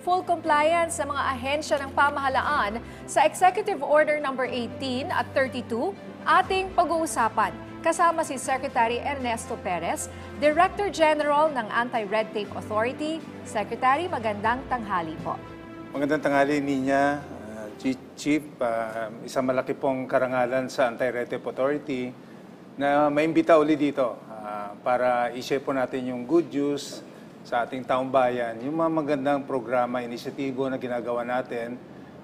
full compliance sa mga ahensya ng pamahalaan sa Executive Order No. 18 at 32 ating pag-uusapan. Kasama si Secretary Ernesto Perez, Director General ng Anti-Red Tape Authority. Secretary, magandang tanghali po. Magandang tanghali, Nina, Chief. Isang malaki pong karangalan sa Anti-Red Tape Authority na maimbita uli dito para i-share po natin yung good news sa ating taong bayan, yung mga magandang programa, inisyatibo na ginagawa natin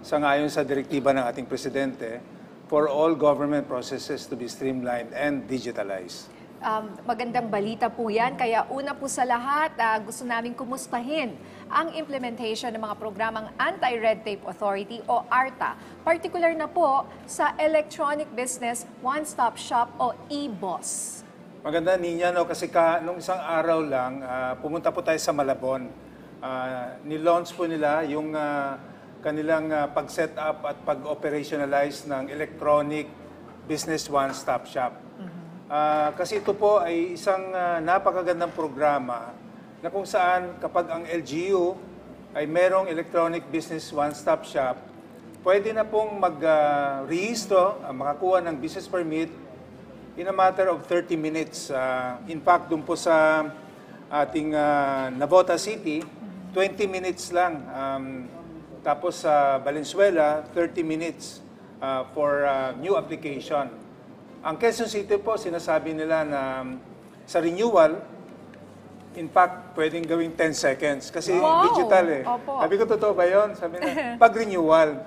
sangayon sa direktiba ng ating Presidente for all government processes to be streamlined and digitalized. Magandang balita po yan. Kaya una po sa lahat, gusto namin kumustahin ang implementation ng mga programang Anti-Red Tape Authority o ARTA, particular na po sa Electronic Business One-Stop Shop o EBOS. Maganda, Nina, no? Kasi nung isang araw lang, pumunta po tayo sa Malabon. Nilaunch po nila yung kanilang pag-set up at pag-operationalize ng Electronic Business One-Stop Shop. Kasi ito po ay isang napakagandang programa na kung saan kapag ang LGU ay merong Electronic Business One-Stop Shop, pwede na pong mag-rehistro, makakuha ng business permit in a matter of 30 minutes. In fact, doon po sa ating Navota City, 20 minutes lang. Tapos sa Valenzuela, 30 minutes for new application. Ang Quezon City po, sinasabi nila na sa renewal, in fact, pwedeng gawing 10 seconds. Kasi digital eh. Opo. Sabi ko, totoo ba yun? Sabi na, pag-renewal.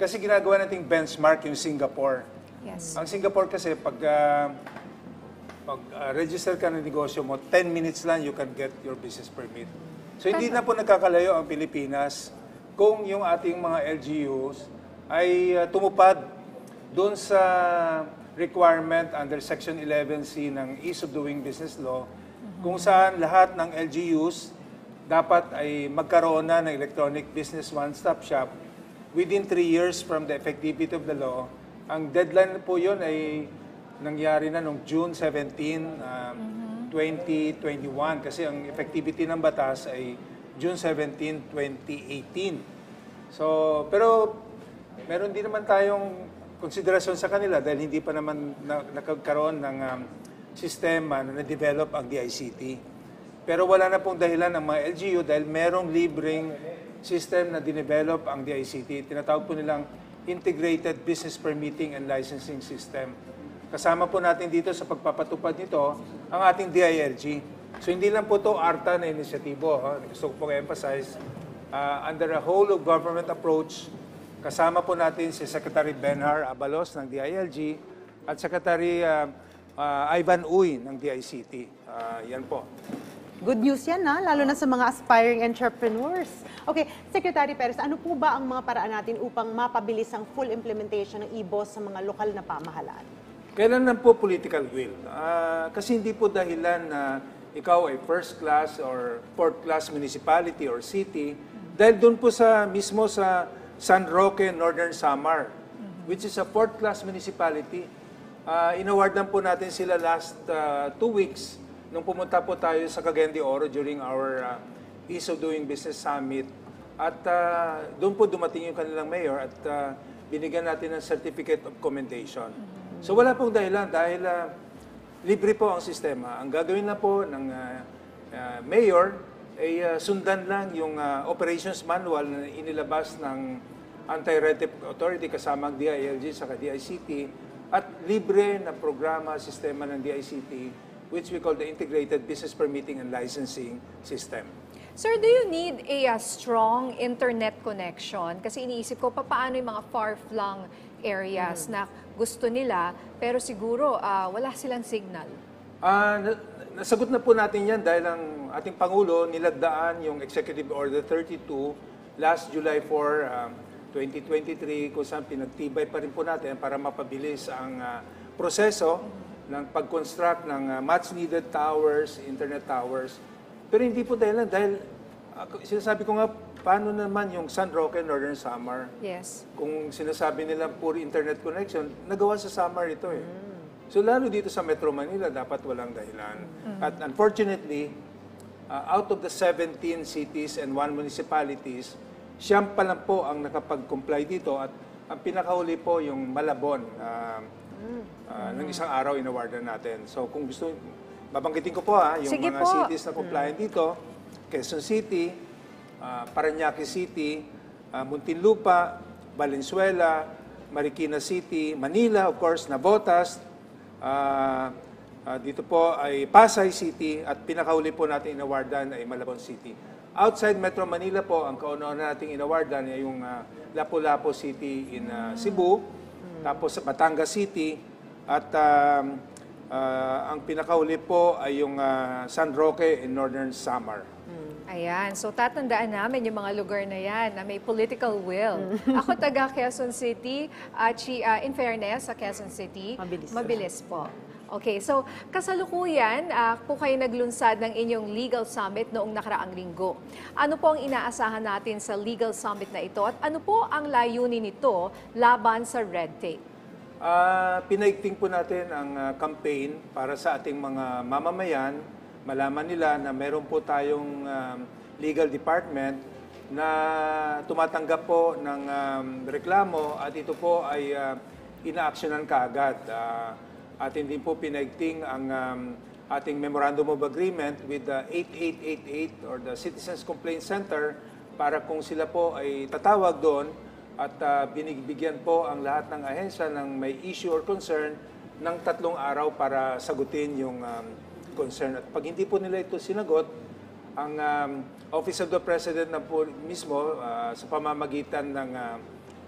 Kasi ginagawa nating benchmark yung Singapore. Yes. Ang Singapore kasi, pag register ka ng negosyo mo, 10 minutes lang you can get your business permit. So hindi na po nagkakalayo ang Pilipinas kung yung ating mga LGUs ay tumupad doon sa requirement under Section 11C ng Ease of Doing Business Law, kung saan lahat ng LGUs dapat ay magkaroon na ng Electronic Business One-Stop Shop within 3 years from the effectivity of the law. Ang deadline po yun ay nangyari na noong June 17, 2021 kasi ang effectivity ng batas ay June 17, 2018. So, pero meron din naman tayong konsiderasyon sa kanila dahil hindi pa naman nakagkaroon ng sistema na na-develop ang DICT. Pero wala na pong dahilan ng mga LGU dahil merong libreng system na dinevelop ang DICT. Tinatawag po nilang Integrated Business Permitting and Licensing System. Kasama po natin dito sa pagpapatupad nito ang ating DILG. So hindi lang po ito ARTA na inisyatibo. Gusto ko pong emphasize, under a whole of government approach, kasama po natin si Secretary Benhar Abalos ng DILG at Secretary Ivan Uy ng DICT. Yan po. Good news yan, lalo na sa mga aspiring entrepreneurs. Okay, Secretary Perez, ano po ba ang mga paraan natin upang mapabilis ang full implementation ng EBOS sa mga lokal na pamahalaan? Kailangan po political will. Kasi hindi po dahilan na ikaw ay first class or fourth class municipality or city, dahil doon po mismo sa San Roque, Northern Samar, which is a fourth-class municipality. Inawardan po natin sila last 2 weeks nung pumunta po tayo sa Cagayan de Oro during our Ease of Doing Business Summit. At doon po dumating yung kanilang mayor at binigyan natin ng Certificate of Commendation. So wala pong dahilan dahil libre po ang sistema. Ang gagawin na po ng mayor ay sundan lang yung operations manual na inilabas ng Anti-Red Tape Authority kasama ang DILG sa DICT at libre na programa, sistema ng DICT which we call the Integrated Business Permitting and Licensing System. Sir, do you need a strong internet connection? Kasi iniisip ko, paano yung mga far-flung areas na gusto nila pero siguro wala silang signal? Nasagot na po natin yan dahil ang ating Pangulo nilagdaan yung Executive Order 32 last July 4, 2023 kung saan pinagtibay pa rin po natin para mapabilis ang proseso ng pag-construct ng much-needed towers, internet towers. Pero hindi po dahil sinasabi ko nga, paano naman yung San Roque, Northern Samar? Yes. Kung sinasabi nila pure internet connection, nagawa sa Samar ito eh. So lalo dito sa Metro Manila, dapat walang dahilan. At unfortunately, out of the 17 cities and 1 municipalities, siyam pa lang po ang nakapag-comply dito at ang pinakahuli po yung Malabon ng isang araw inawardan natin. So kung gusto, babanggitin ko po yung Sige mga po. cities na compliant dito, Quezon City, Parañaque City, Muntinlupa, Valenzuela, Marikina City, Manila, of course, Navotas, dito po ay Pasay City at pinakahuli po natin inawardan ay Malabon City. Outside Metro Manila po, ang kauna-una nating inawardan ay yung Lapu-Lapu City in Cebu, tapos Batangas City, at ang pinakahuli po ay yung San Roque in Northern Samar. Ayan, so tatandaan namin yung mga lugar na yan na may political will. Ako taga Quezon City, at in fairness sa Quezon City, mabilis po. Okay, so kasalukuyan po kayo naglunsad ng inyong legal summit noong nakaraang linggo. Ano po ang inaasahan natin sa legal summit na ito at ano po ang layunin nito laban sa red tape? Pinaigting po natin ang campaign para sa ating mga mamamayan. Malaman nila na meron po tayong legal department na tumatanggap po ng reklamo at ito po ay ina-actionan kaagad. Atin din po pinaigting ang ating Memorandum of Agreement with the 8888 or the Citizens Complaint Center para kung sila po ay tatawag doon at binibigyan po ang lahat ng ahensya ng may issue or concern ng 3 araw para sagutin yung concern. At pag hindi po nila ito sinagot, ang Office of the President na po mismo sa pamamagitan ng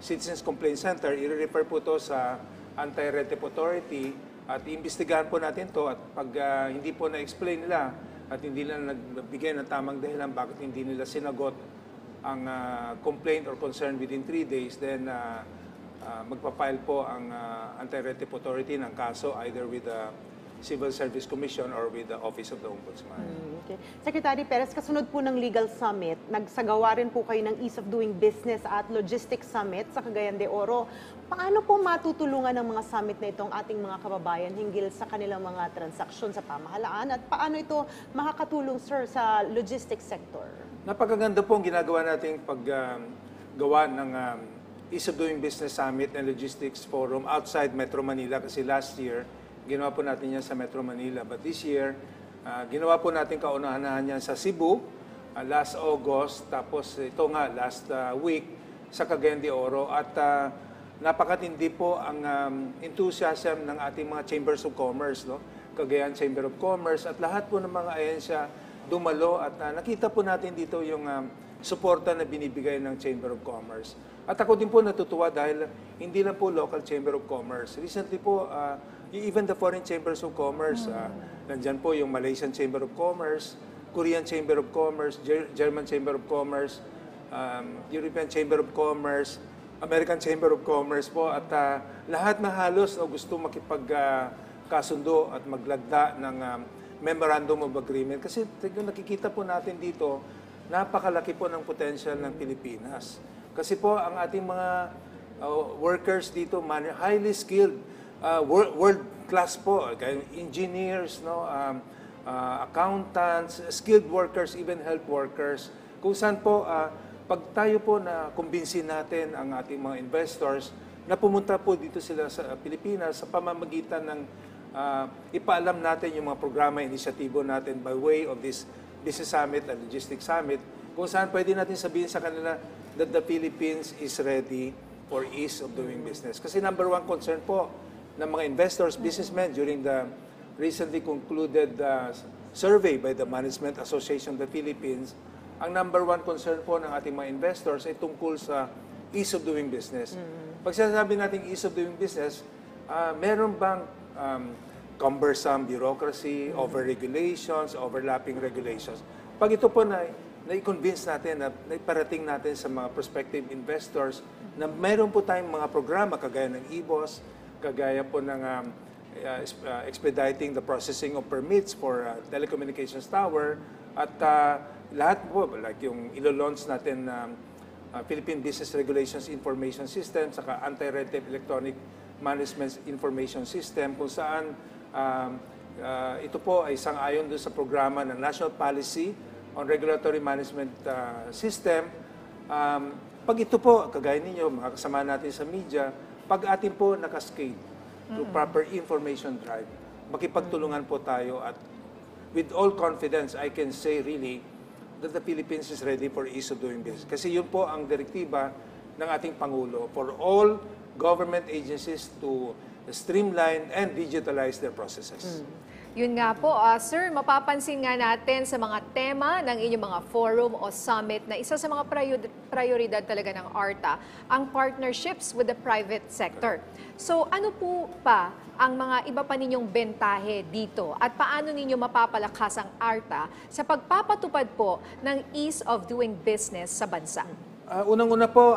Citizens Complaint Center, i-refer po to sa Anti-Red Tape Authority at iimbestigahan po natin to at pag hindi po na-explain nila at hindi nila nagbigay ng tamang dahilan bakit hindi nila sinagot ang complaint or concern within 3 days, then magpapile po ang Anti-Red Tape Authority ng kaso either with the Civil Service Commission or with the Office of the Ombudsman. Okay. Secretary Perez, kasunod po ng Legal Summit, nagsagawa rin po kayo ng Ease of Doing Business at Logistics Summit sa Cagayan de Oro. Paano po matutulungan ng mga summit na itong ating mga kababayan hinggil sa kanilang mga transaksyon sa pamahalaan at paano ito makakatulong, sir, sa logistics sector? Napakaganda po ang ginagawa nating paggawa ng Ease of Doing Business Summit and Logistics Forum outside Metro Manila kasi last year, ginawa po natin yan sa Metro Manila. But this year, ginawa po natin kaunahan yan sa Cebu last August. Tapos ito nga, last week sa Cagayan de Oro. At napakatindi po ang enthusiasm ng ating mga Chambers of Commerce. No? Cagayan Chamber of Commerce at lahat po ng mga ahensya dumalo. At nakita po natin dito yung suporta na binibigay ng Chamber of Commerce. At ako din po natutuwa dahil hindi lang po local Chamber of Commerce. Recently po, even the foreign chambers of commerce, nandyan po yung Malaysian Chamber of Commerce, Korean Chamber of Commerce, German Chamber of Commerce, European Chamber of Commerce, American Chamber of Commerce po, at lahat na halos gusto makipagkasundo at maglagda ng Memorandum of Agreement. Kasi nakikita po natin dito, napakalaki po ng potential ng Pilipinas. Kasi po ang ating mga workers dito, highly skilled, world class po, engineers, no, accountants, skilled workers, even health workers. Kung saan po, pag tayo po na kumbinsin natin ang ating mga investors na pumunta po dito sila sa Pilipinas sa pamamagitan ng ipaalam natin yung mga programa, inisyatibo natin by way of this Business Summit and Logistics Summit, kung saan pwede natin sabihin sa kanila that the Philippines is ready for ease of doing business. Kasi number one concern po ng mga investors, businessmen during the recently concluded survey by the Management Association of the Philippines, ang number one concern po ng ating mga investors ay tungkol sa ease of doing business. Pag sinasabi natin ease of doing business, meron bang cumbersome bureaucracy, over-regulations, overlapping regulations? Pag ito po na-convince natin, na iparating natin sa mga prospective investors na meron po tayong mga programa kagaya ng EBOS, kagaya po ng expediting the processing of permits for telecommunications tower, at lahat po, like yung ilo-launch natin Philippine Business Regulations Information System, saka Anti-Red Tape Electronic Management Information System, kung saan ito po ay sang-ayon doon sa programa ng National Policy on regulatory management system. Pag ito po, kagaya ninyo, mga kasama natin sa media, pag atin po nakascade to proper information drive, makipagtulungan po tayo at with all confidence, I can say really that the Philippines is ready for ease of doing business. Kasi yun po ang direktiba ng ating Pangulo for all government agencies to streamline and digitalize their processes. Yun nga po, sir, mapapansin nga natin sa mga tema ng inyong mga forum o summit na isa sa mga prioridad talaga ng ARTA, ang partnerships with the private sector. So ano po pa ang mga iba pa ninyong bentahe dito at paano ninyo mapapalakas ang ARTA sa pagpapatupad po ng ease of doing business sa bansa? Unang-una po,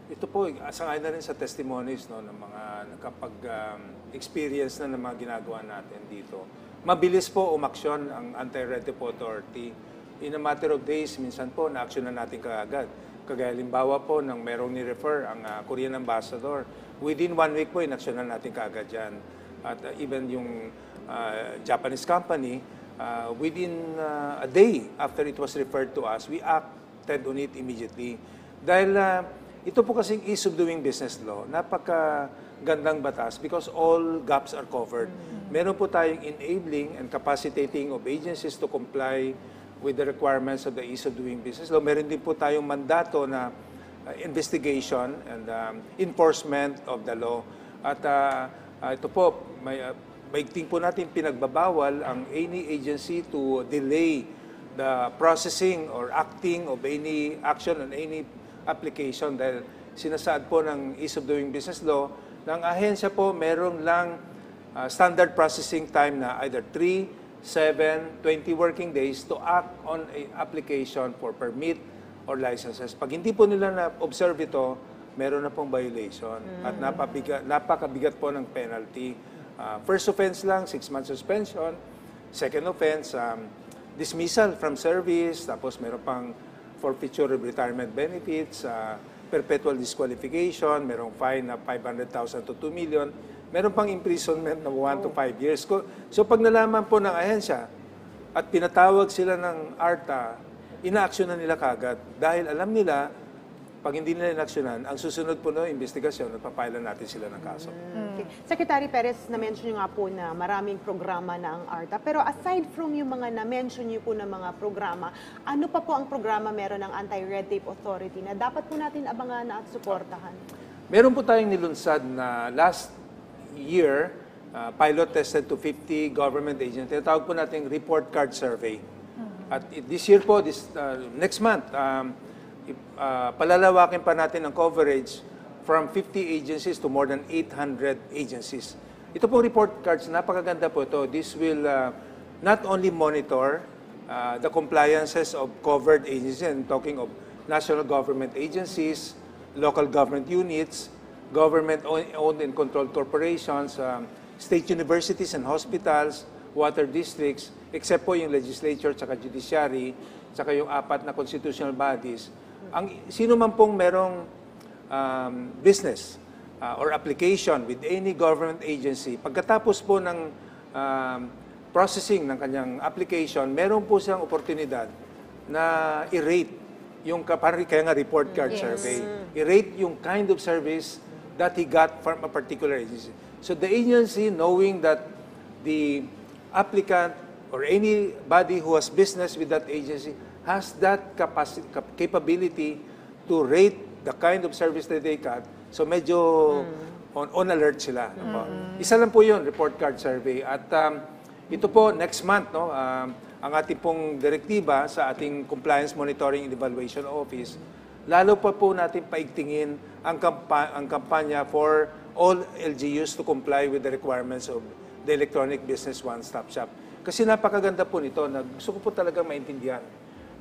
ito po, asangay na rin sa testimonies no, ng mga nakapag-experience na ng mga ginagawa natin dito. Mabilis po umaksyon ang Anti-Red Tape Authority. In a matter of days, minsan po, na-action na natin kaagad. Kagaya limbawa po, nang merong ni-refer ang Korean Ambassador, within 1 week po, in-action na natin kaagad yan. At even yung Japanese company, within a day after it was referred to us, we acted on it immediately. Dahil ito po kasing ease of doing business law, napakagandang batas because all gaps are covered. Meron po tayong enabling and capacitating of agencies to comply with the requirements of the ease of doing business law. Meron din po tayong mandato na investigation and enforcement of the law. At ito po, maigting po natin pinagbabawal ang any agency to delay the processing or acting of any action on any application dahil sinasaad po ng ease of doing business law ng ahensya po meron lang standard processing time na either 3, 7, 20 working days to act on a application for permit or licenses. Pag hindi po nila na-observe ito, meron na pong violation at napakabigat po ng penalty. First offense lang, 6 months suspension. Second offense, dismissal from service. Tapos meron pang forfeiture of retirement benefits, perpetual disqualification, merong fine na 500,000 to 2 million, meron pang imprisonment na 1 to 5 years. So pag nalaman po ng ahensya at pinatawag sila ng ARTA, ina-action na nila kagad dahil alam nila, pag hindi nila in-actionan, ang susunod po na investigasyon, napapailan natin sila ng kaso. Okay. Secretary Perez, na-mention nyo nga po na maraming programa na ang ARTA. Pero aside from yung mga na-mention nyo po na mga programa, ano pa po ang programa meron ng Anti-Red Tape Authority na dapat po natin abangan at suportahan? Meron po tayong nilunsad na last year, pilot tested to 50 government agencies. Tinatawag po natin report card survey. At this year po, next month, palalawakin pa natin ang coverage from 50 agencies to more than 800 agencies. Ito pong report cards, napakaganda po ito. This will not only monitor the compliances of covered agencies, and talking of national government agencies, local government units, government-owned and controlled corporations, state universities and hospitals, water districts, except po yung legislature, tsaka judiciary, tsaka yung 4 na constitutional bodies. Sino man pong merong business or application with any government agency, pagkatapos po ng processing ng kanyang application, meron po siyang oportunidad na i-rate yung kaya nga report card survey. I-rate yung kind of service that he got from a particular agency. So the agency, knowing that the applicant or anybody who has business with that agency has that capability to rate the kind of service that they got. So medyo on alert sila. Isa lang po yun, report card survey. At ito po, next month, no, ang ating pong direktiba sa ating Compliance Monitoring and Evaluation Office, lalo pa po natin paigtingin ang kampanya for all LGUs to comply with the requirements of the Electronic Business One-Stop Shop. Kasi napakaganda po nito, gusto ko po talagang maintindihan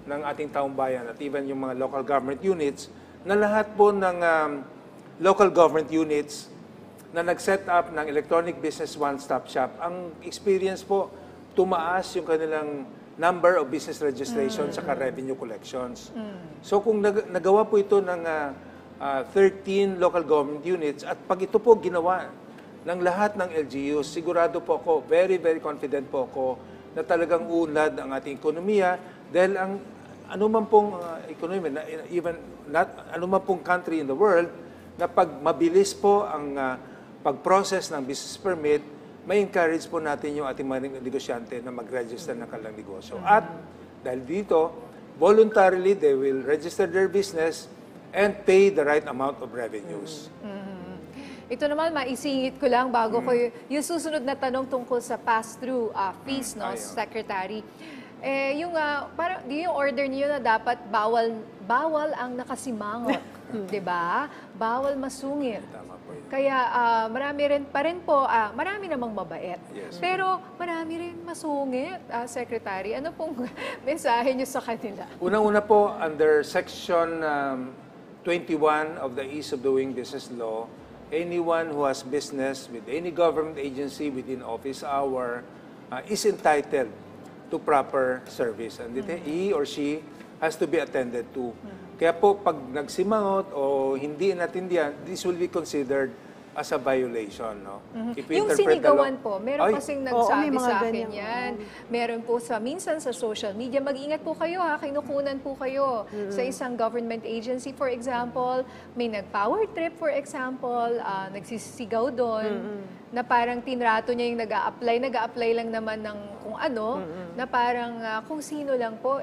ng ating taong bayan at even yung mga local government units na lahat po ng local government units na nag-set up ng Electronic Business One-Stop Shop, ang experience po, tumaas yung kanilang number of business registration sa revenue collections. So kung nagawa po ito ng 13 local government units at pag ito po ginawa ng lahat ng LGUs, sigurado po ako, very, very confident po ako na talagang unlad ang ating ekonomiya Dahil ang anuman pong economy, even not anuman pong country in the world, na pag mabilis po ang pag-process ng business permit, may encourage po natin yung ating mga negosyante na mag-register ng kanilang negosyo. At dahil dito, voluntarily, they will register their business and pay the right amount of revenues. Ito naman, maisingit ko lang bago ko yung susunod na tanong tungkol sa pass-through fees, no, Secretary. Yung parang yung order niyo na dapat bawal ang nakasimangot, 'di ba? Bawal masungit. Tama po yun. Kaya marami namang mabait. Yes. Pero marami rin masungit, Secretary. Ano pong mensahe niyo sa kanila? Unang-una po, under Section 21 of the Ease of Doing Business Law, anyone who has business with any government agency within office hour is entitled to proper service. And he or she has to be attended to. Kaya po, pag nagsimangot o hindi natindihan, this will be considered as a violation. No? If we Yung interpret the law- sinigawan po, meron kasing Oo, nagsabi may mga sa akin ganyan, yan. Meron po minsan sa social media, mag-ingat po kayo ha, kinukunan po kayo sa isang government agency. For example, may nag-power trip, for example, nagsisigaw doon, na parang tinrato niya yung nag-a-apply lang naman ng kung ano, na parang kung sino lang po,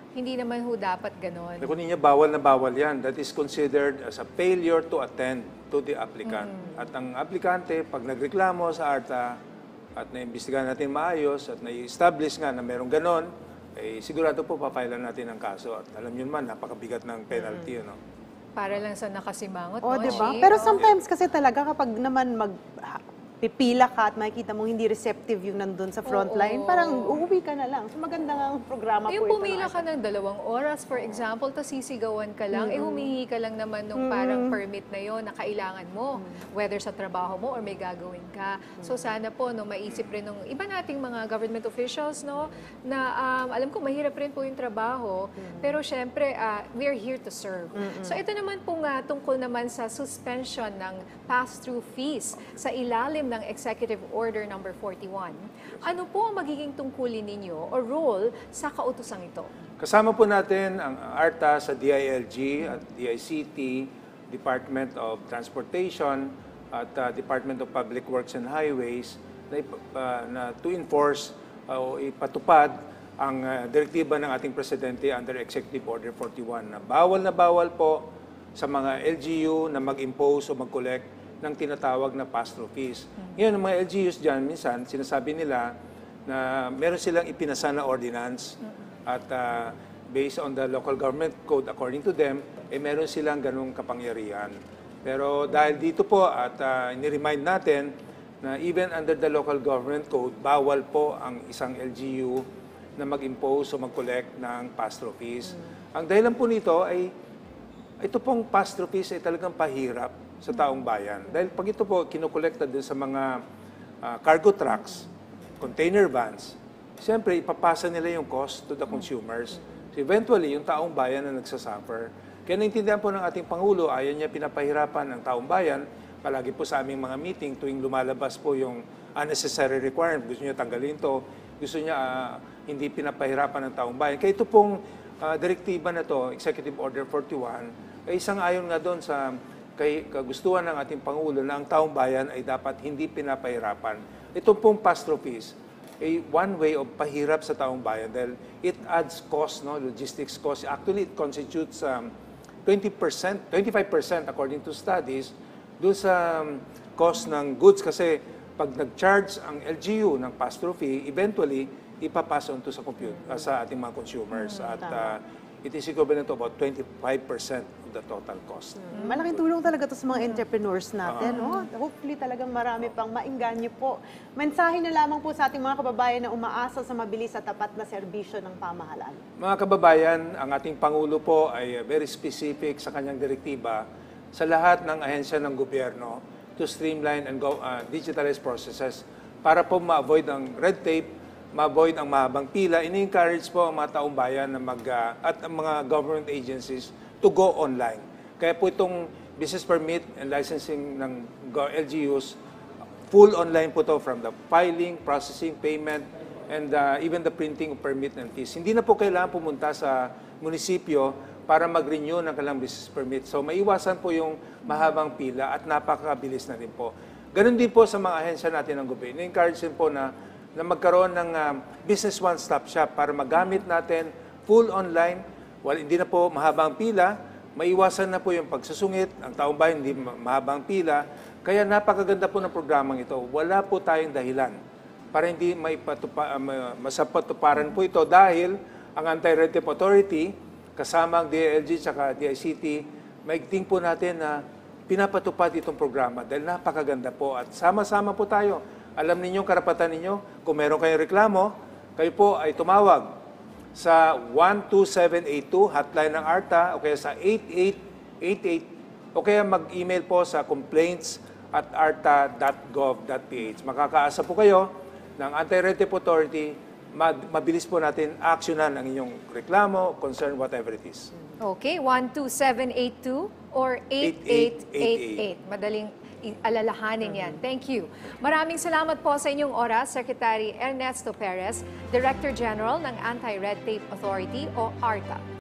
hindi naman ho dapat ganon. Kung niya, bawal na bawal yan. That is considered as a failure to attend to the applicant. At ang aplikante, pag nagreklamo sa ARTA at naimbestigahan natin maayos at na-establish nga na merong ganon, sigurado po papailan natin ang kaso. At alam nyo naman, napakabigat ng penalty. No? Para lang sa nakasimangot, O, no? diba? Chi? Pero sometimes kasi talaga kapag naman pipila ka at makikita mong hindi receptive yung nandun sa frontline, parang uuwi ka na lang. So maganda nga ang programa po Yung ito. pumila ka ng 2 oras, for example, tapos sisigawan ka lang, humihingi ka lang naman nung parang permit na yon na kailangan mo, whether sa trabaho mo or may gagawin ka. So sana po, no, maisip rin ng iba nating mga government officials, no, na alam ko mahirap rin po yung trabaho, pero syempre, we are here to serve. So ito naman po nga, tungkol naman sa suspension ng pass-through fees sa ilalim ng Executive Order number 41. Ano po ang magiging tungkulin ninyo o role sa kautosang ito? Kasama po natin ang ARTA sa DILG at DICT, Department of Transportation at Department of Public Works and Highways na to enforce o ipatupad ang direktiba ng ating Presidente under Executive Order 41 na bawal po sa mga LGU na mag-impose o mag-collect ng tinatawag na pass-through fees. Ngayon, ang mga LGUs dyan, minsan, sinasabi nila na meron silang ipinasa na ordinance at based on the local government code, according to them, meron silang ganung kapangyarihan. Pero dahil dito po at ni-remind natin na even under the local government code, bawal po ang isang LGU na mag-impose o mag-collect ng pass-through fees. Ang dahilan po nito ay ito pong pass-through fees ay talagang pahirap sa taong bayan. Dahil pag ito po kinukolekta din sa mga cargo trucks, container vans, siyempre ipapasa nila yung cost to the consumers. So eventually, yung taong bayan na nagsasuffer. Kaya naintindihan po ng ating Pangulo, ayaw niya pinapahirapan ng taong bayan. Palagi po sa aming mga meeting, tuwing lumalabas po yung unnecessary requirement, gusto niya tanggalin to, gusto niya hindi pinapahirapan ng taong bayan. Kaya ito pong direktiba na to, Executive Order 41, ay isang ayon nga doon sa kagustuhan ng ating Pangulo na ang taong bayan ay dapat hindi pinapahirapan. Ito pong pass-through fees ay one way of pahirap sa taong bayan dahil it adds cost, no, logistics cost. Actually, it constitutes 25% according to studies doon sa cost ng goods kasi pag nag-charge ang LGU ng pass-through fee, eventually, ipapasa on to sa ating mga consumers. At it is equivalent to about 25% of the total cost. Malaking tulong talaga to sa mga entrepreneurs natin. No? Hopefully talagang marami pang maingganyo po. Mensahe na lamang po sa ating mga kababayan na umaasa sa mabilis at tapat na serbisyo ng pamahalaan. Mga kababayan, ang ating Pangulo po ay very specific sa kanyang direktiba sa lahat ng ahensya ng gobyerno to streamline and digitalize processes para po ma-avoid ang red tape, ma-avoid ang mahabang pila. Ini-encourage po ang mga taong bayan na at ang mga government agencies to go online. Kaya po itong business permit and licensing ng LGUs, full online po to from the filing, processing, payment, and even the printing of permit and fees. Hindi na po kailangan pumunta sa munisipyo para mag-renew ng kanilang business permit. So maiwasan po yung mahabang pila at napakabilis na rin po. Ganon din po sa mga ahensya natin ng gobyerno. I-encourage din po na magkaroon ng business one-stop shop para magamit natin full online. Hindi na po mahabang pila, maiwasan na po yung pagsusungit, ang taong bayan hindi mahabang pila. Kaya napakaganda po ng programang ito. Wala po tayong dahilan para hindi masapatuparan po ito dahil ang Anti-Red Tape Authority, kasama ang DILG at DICT, maigting po natin na pinapatupad itong programa dahil napakaganda po at sama-sama po tayo. Alam ninyo, karapatan ninyo, kung meron kayong reklamo, kayo po ay tumawag sa 12782, hotline ng ARTA, o kaya sa 8888, o kaya mag-email po sa complaints@arta.gov.ph. Makakaasa po kayo ng Anti-Red Tape Authority, mabilis po natin aksyonan ang inyong reklamo, concern, whatever it is. Okay, 12782 or 8888. Madaling alalahanin yan. Thank you. Maraming salamat po sa inyong oras, Secretary Ernesto Perez, Director General ng Anti-Red Tape Authority o ARTA.